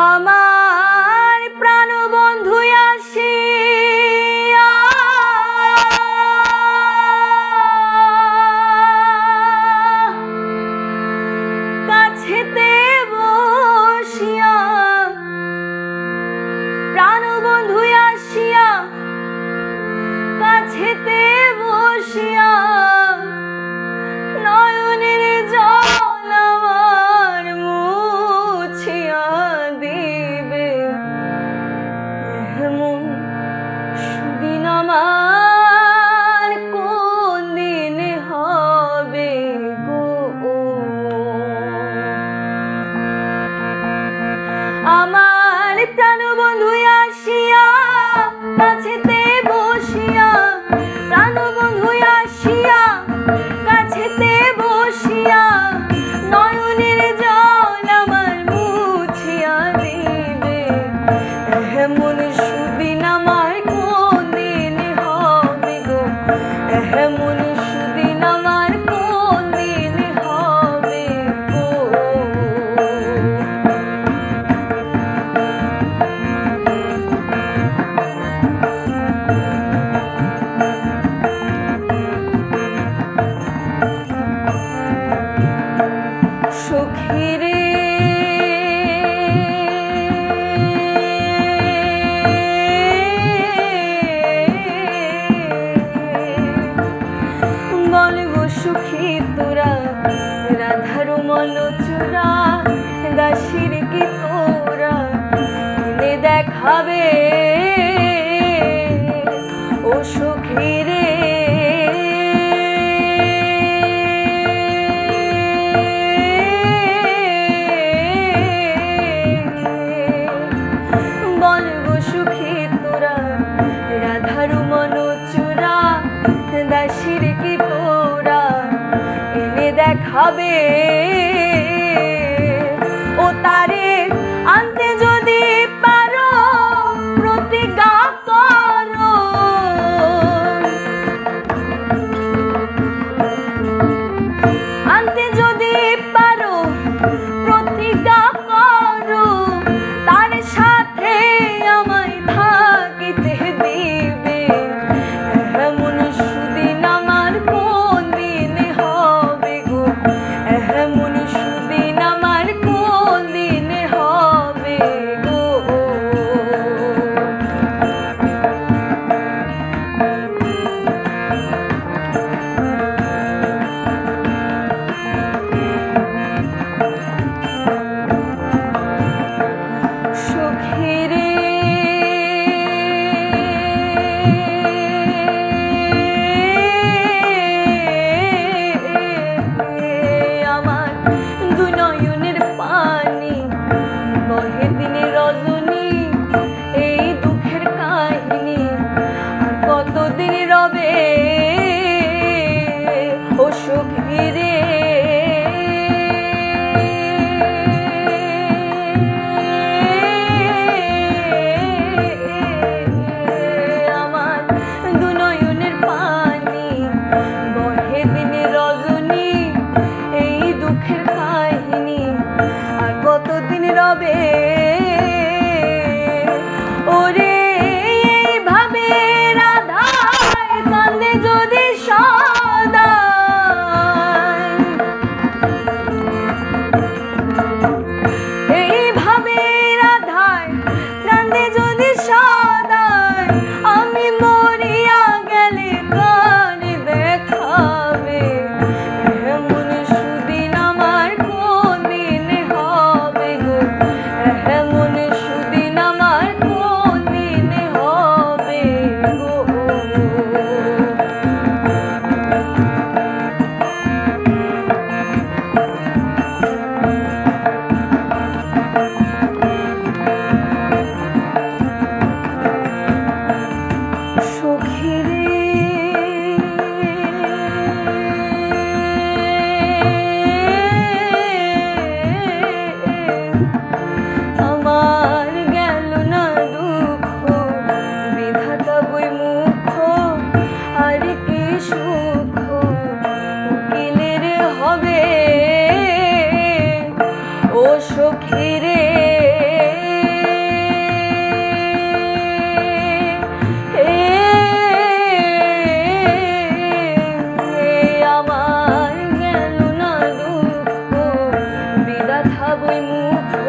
আমার প্রাণবন্ধু আসিয়া কাছেতে বসিয়া, প্রাণবন্ধু আসিয়া কাছেতে বসিয়া নয়নের জল আমার মুছিয়া দিবে। এমন সুদিন আমার কোন দিন হবে গো। আমার প্রাণবন্ধু আসিয়া কাছেতে বসিয়া, প্রাণবন্ধু আসিয়া কাছেতে বসিয়া নয়নের জল আমার মুছিয়া দিবে। এমন সুদিন আমার কোন দিন হবে গো, এমন সুদিন আমার কোন দিন হবে গো। সখী রে বলবো সখী তোরা রাধার মনচূড়া, দাসীর কি তোরা এনে দেখাবে। ও সখী রে রাধার মনচূড়া, দাসীর কি তোরা এনে দেখাবে। ও তারে আনতে যদি পারো প্রতিজ্ঞা করো, আনতে যদি পারো প্রতিজ্ঞা করো, তার সাথে আমায় থাকিতে দিবে। এমন সুদিন আমার কোন দিন হবে গো, এমন সুদিন আমার কোন দিন হবে গো। সখী রে আমার দুই নয়নের পানি বহে দিনে রজনী, এই দুঃখের কাহিনী আর কতদিন রবে। ও সখী রে আমার দু নয়নের পানি বহে দিনে রজনী, এই দুঃখের কাহিনী আর কতদিন রবে। ওরে এইভাবে রাধায় কান্দে যদি সদাই, এইভাবে রাধায় কান্দে যদি সদাই, আমি মরিয়া গেলে কার দেখাবে। এমন সুদিন আমার কোন দিন হবে গো, এমন সুদিন আমার কোন দিন হবে গো। সখী রে আমার গেল না দুঃখ, বিধাতা বই মুখ আর কি সুখ উকিলের হবে। ও সখী রে বই মুখ